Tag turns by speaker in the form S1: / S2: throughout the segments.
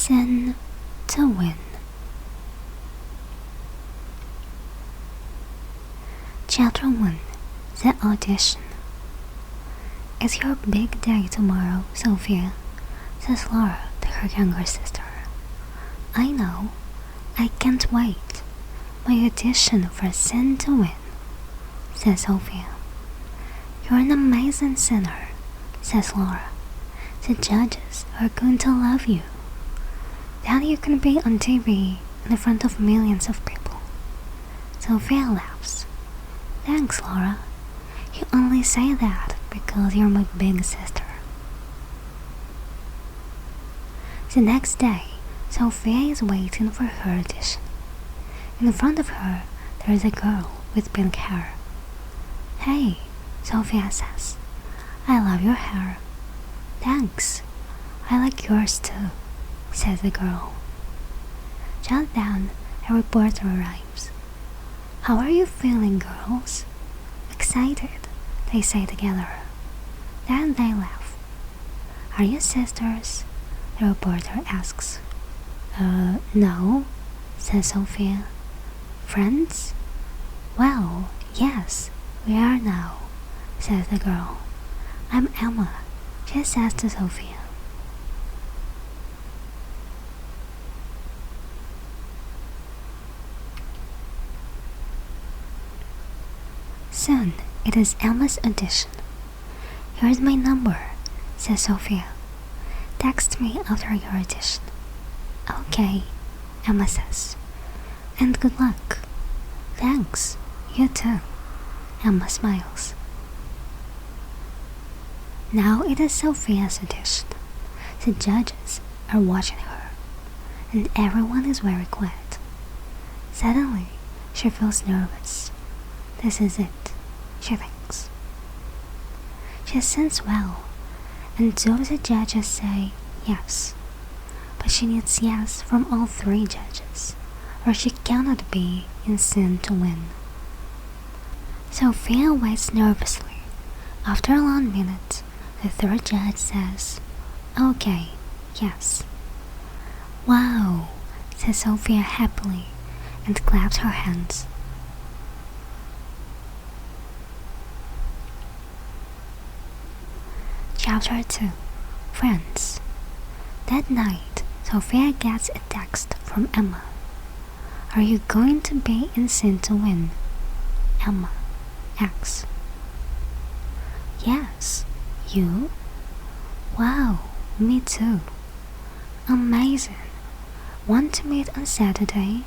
S1: Sin to win. Chapter 1. The Audition. It's your big day tomorrow, Sophia, says Laura to her younger sister. I know. I can't wait. My audition for Sin to win, says Sophia. You're an amazing sinner, says Laura. The judges are going to love you. Then you can be on TV in front of millions of people. Sophia laughs. Thanks, Laura. You only say that because you're my big sister. The next day, Sophia is waiting for her audition. In front of her, there is a girl with pink hair. Hey, Sophia says. I love your hair. Thanks. I like yours too, says the girl. Just then, a reporter arrives. How are you feeling, girls? Excited, they say together. Then they laugh. Are you sisters? The reporter asks. No, says Sophia. Friends? Well, yes, we are now, says the girl. I'm Emma, she says to Sophia. Soon, it is Emma's audition. Here's my number, says Sophia. Text me after your audition. Okay, Emma says. And good luck. Thanks, you too. Emma smiles. Now it is Sophia's audition. The judges are watching her, and everyone is very quiet. Suddenly, she feels nervous. This is it, she thinks. She sings well, and two of the judges say yes. But she needs yes from all three judges, or she cannot be in Sin to win. Sophia waits nervously. After a long minute, the third judge says, Okay, yes. Wow, says Sophia happily, and claps her hands. Chapter 2. Friends. That night, Sophia gets a text from Emma. Are you going to be in Sin to win? Emma asks. Yes. You? Wow, me too. Amazing. Want to meet on Saturday?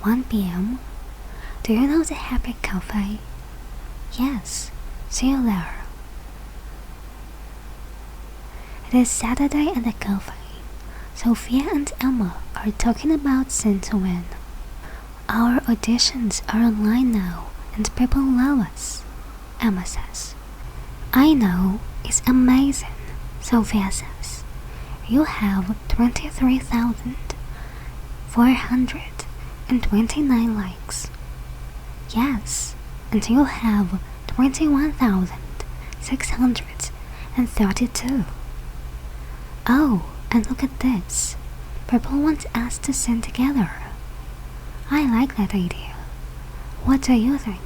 S1: 1 p.m.? Do you know the Happy Cafe? Yes. See you there. It is Saturday at the cafe. Sophia and Emma are talking about Sin to win. Our auditions are online now and people love us, Emma says. I know, it's amazing, Sophia says. You have 23,429 likes. Yes, and you have 21,632. Oh, and look at this. People want us to sing together. I like that idea. What do you think?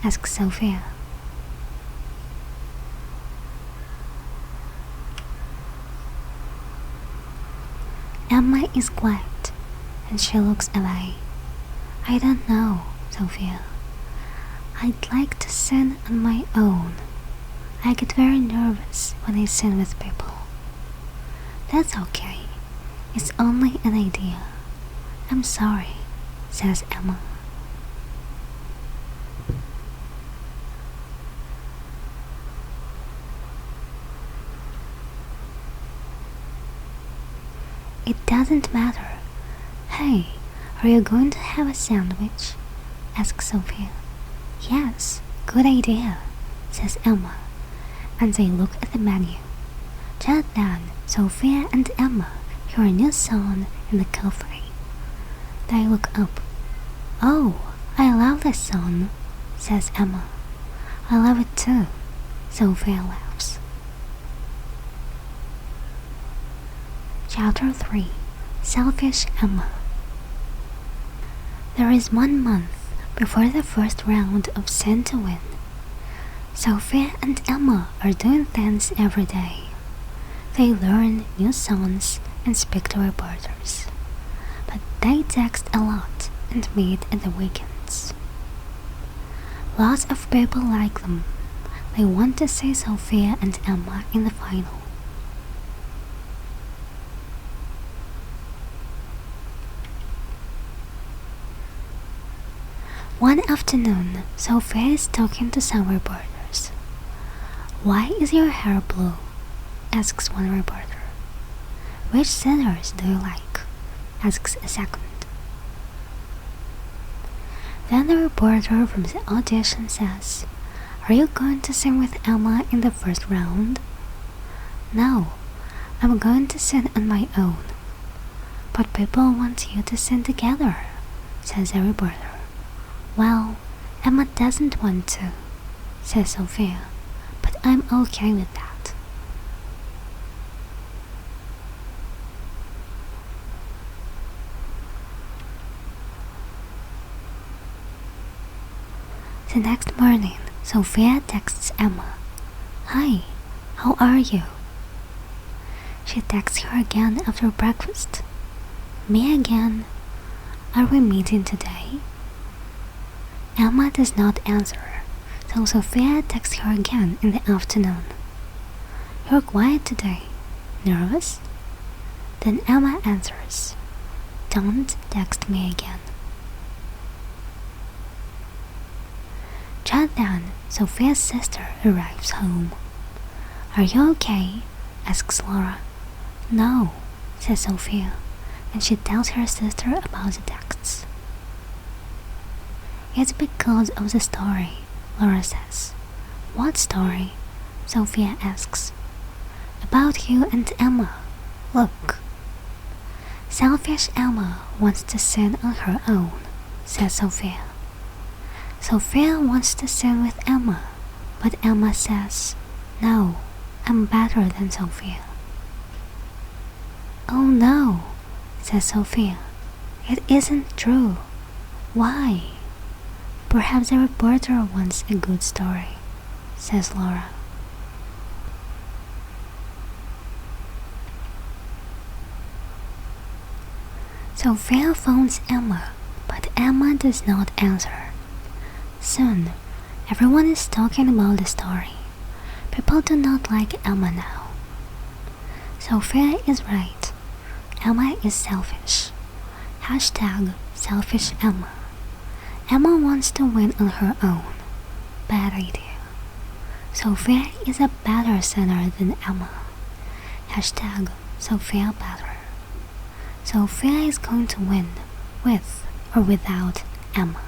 S1: Asks Sophia. Emma is quiet, and she looks away. I don't know, Sophia. I'd like to sing on my own. I get very nervous when I sing with people. That's okay. It's only an idea. I'm sorry, says Emma. It doesn't matter. Hey, are you going to have a sandwich? Asks Sophia. Yes, good idea, says Emma, and they look at the menu. Just then, Sophia and Emma hear a new song in the cafe. They look up. Oh, I love this song, says Emma. I love it too, Sophia laughs. Chapter 3. Selfish Emma. There is 1 month before the first round of Send to Win. Sophia and Emma are doing things every day. They learn new songs and speak to reporters. But they text a lot and meet in the weekends. Lots of people like them. They want to see Sophia and Emma in the final. One afternoon, Sophia is talking to some reporters. "Why is your hair blue?" asks one reporter. "Which singers do you like?" asks a second. Then the reporter from the audition says, "Are you going to sing with Emma in the first round?" "No, I'm going to sing on my own." "But people want you to sing together," says the reporter. "Well, Emma doesn't want to," says Sophia, "but I'm okay with that." The next morning, Sophia texts Emma, "Hi, how are you?" She texts her again after breakfast. "Me again. Are we meeting today?" Emma does not answer, so Sophia texts her again in the afternoon. "You're quiet today. Nervous?" Then Emma answers, "Don't text me again." Just then, Sophia's sister arrives home. "Are you okay?" asks Laura. "No," says Sophia, and she tells her sister about the texts. "It's because of the story," Laura says. "What story?" Sophia asks. "About you and Emma. Look." "Selfish Emma wants to sing on her own," says Sophia. Sophia wants to sing with Emma, but Emma says, "No, I'm better than Sophia." "Oh no," says Sophia. "It isn't true. Why?" "Perhaps the reporter wants a good story," says Laura. Sophia phones Emma, but Emma does not answer. Soon, everyone is talking about the story. People do not like Emma now. Sophia is right. Emma is selfish. Hashtag selfish Emma. Emma wants to win on her own. Bad idea. Sophia is a better singer than Emma. Hashtag Sophia better. Sophia is going to win, with or without Emma.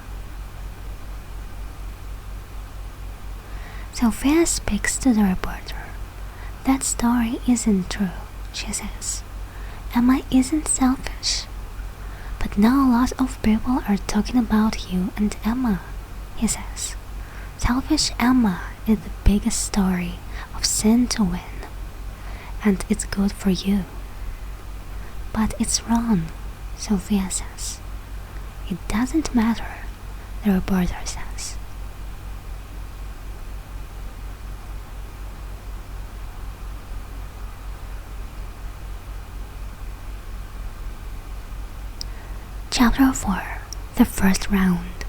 S1: Sophia speaks to the reporter. "That story isn't true," she says. "Emma isn't selfish." "But now lots of people are talking about you and Emma," he says. "Selfish Emma is the biggest story of Sin to Win, and it's good for you." "But it's wrong," Sophia says. "It doesn't matter," the reporter says. Chapter 4. The First Round.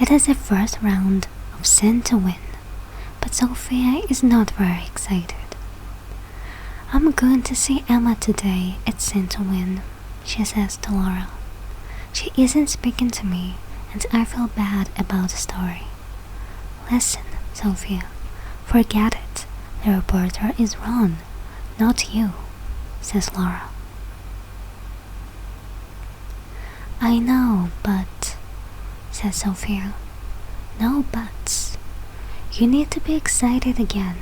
S1: It is the first round of Sin to Win, but Sophia is not very excited. "I'm going to see Emma today at Sin to Win," she says to Laura. "She isn't speaking to me, and I feel bad about the story." "Listen, Sophia, forget it. The reporter is wrong, not you," says Laura. "I know, but," says Sophia. "No buts. You need to be excited again.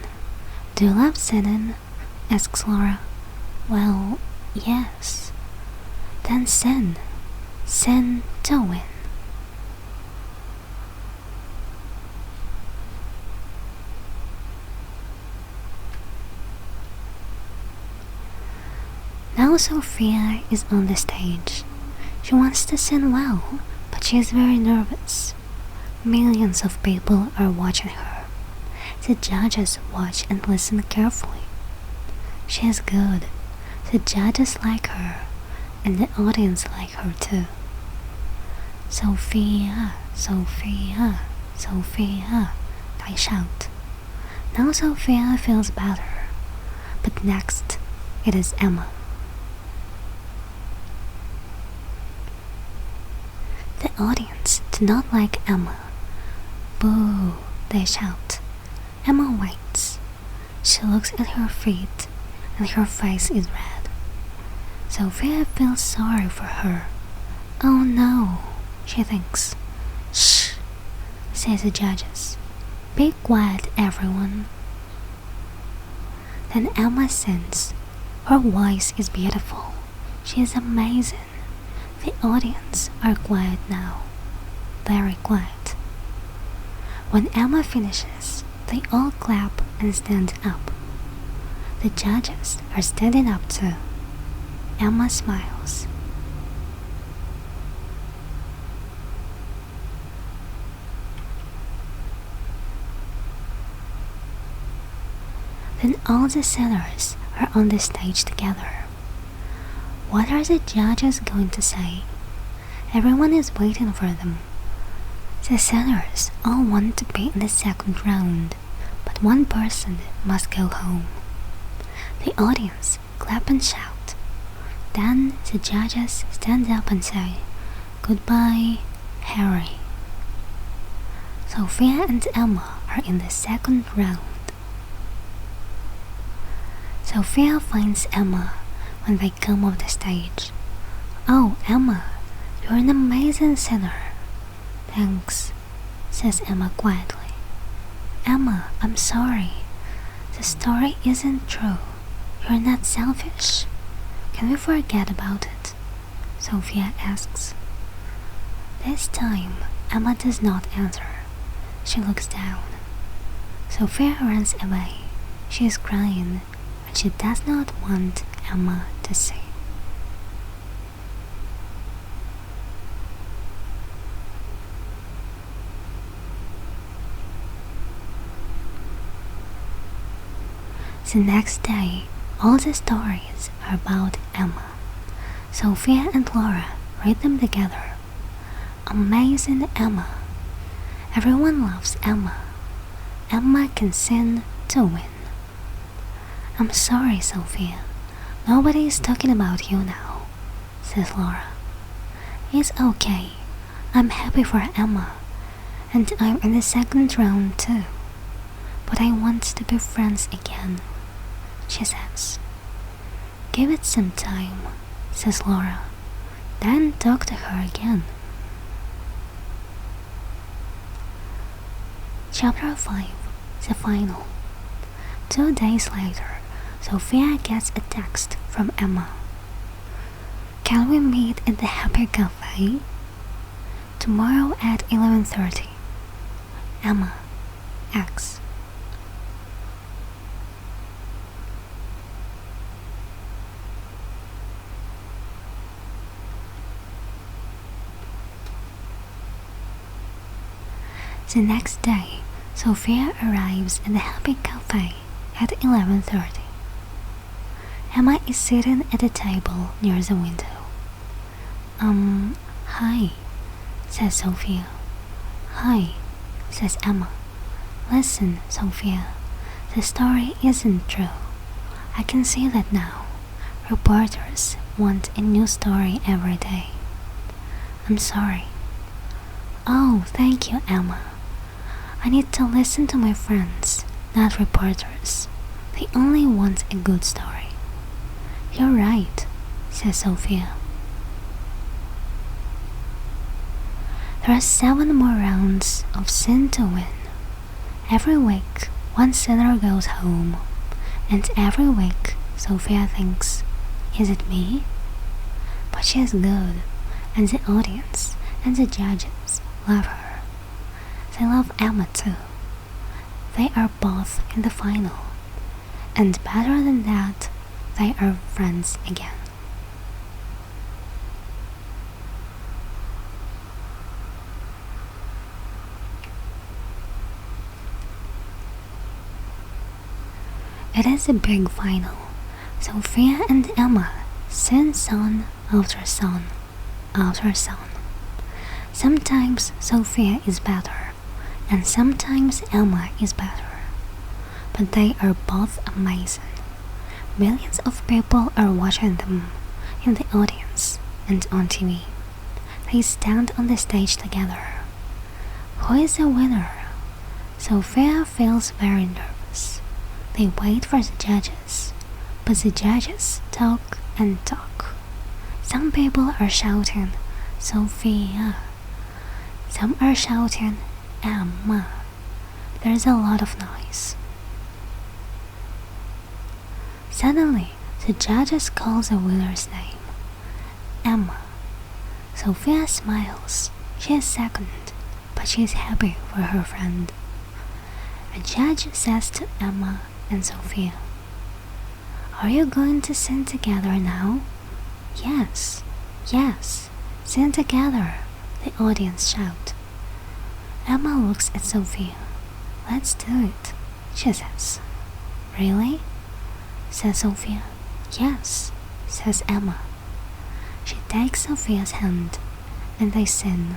S1: Do you love singing?" asks Laura. "Well, yes." "Then sing. Sing to win." Now Sophia is on the stage. She wants to sing well, but she is very nervous. Millions of people are watching her. The judges watch and listen carefully. She is good. The judges like her, and the audience like her too. Sophia, Sophia, Sophia, they shout. Now Sophia feels better, but next it is Emma. The audience do not like Emma. Boo, they shout. Emma waits. She looks at her feet, and her face is red. Sophia feels sorry for her. Oh no, she thinks. Shh, says the judges. Be quiet, everyone. Then Emma sings. Her voice is beautiful. She is amazing. The audience are quiet now. Very quiet. When Emma finishes, they all clap and stand up. The judges are standing up too. Emma smiles. Then all the singers are on the stage together. What are the judges going to say? Everyone is waiting for them. The singers all want to be in the second round, but one person must go home. The audience clap and shout. Then the judges stand up and say, "Goodbye, Harry." Sophia and Emma are in the second round. Sophia finds Emma when they come off the stage. "Oh, Emma, you're an amazing singer." "Thanks," says Emma quietly. "Emma, I'm sorry. The story isn't true. You're not selfish. Can we forget about it?" Sophia asks. This time, Emma does not answer. She looks down. Sophia runs away. She is crying, and she does not want Emma to see. The next day, all the stories are about Emma. Sophia and Laura read them together. Amazing Emma. Everyone loves Emma. Emma can sing to win. "I'm sorry, Sophia. Nobody is talking about you now," says Laura. "It's okay. I'm happy for Emma, and I'm in the second round too. But I want to be friends again," she says. "Give it some time," says Laura. "Then talk to her again." Chapter 5, the final. 2 days later, Sophia gets a text from Emma. "Can we meet in the Happy Cafe? Tomorrow at 11:30. Emma, X." The next day, Sophia arrives in the Happy Cafe at 11:30. Emma is sitting at a table near the window. Hi," says Sophia. "Hi," says Emma. "Listen, Sophia, the story isn't true. I can see that now. Reporters want a new story every day. I'm sorry." "Oh, thank you, Emma. I need to listen to my friends, not reporters. They only want a good story." "You're right," says Sophia. There are 7 more rounds of Sin to Win. Every week, one sinner goes home, and every week, Sophia thinks, "Is it me?" But she is good, and the audience and the judges love her. They love Emma too. They are both in the final, and better than that, they are friends again. It is a big final. Sophia and Emma sing song after song after song. Sometimes Sophia is better, and sometimes Emma is better. But they are both amazing. Millions of people are watching them in the audience and on TV. They stand on the stage together. Who is the winner? Sophia feels very nervous. They wait for the judges, but the judges talk and talk. Some people are shouting, Sophia. Some are shouting, Emma. There's a lot of noise. Suddenly, the judges call the winner's name, Emma. Sophia smiles. She is second, but she is happy for her friend. A judge says to Emma and Sophia, Are you going to sing together now? Yes, yes, sing together, the audience shout. Emma looks at Sophia. Let's do it, she says. Really? Says Sophia. Yes, says Emma. She takes Sophia's hand and they sing,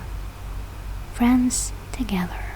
S1: Friends Together.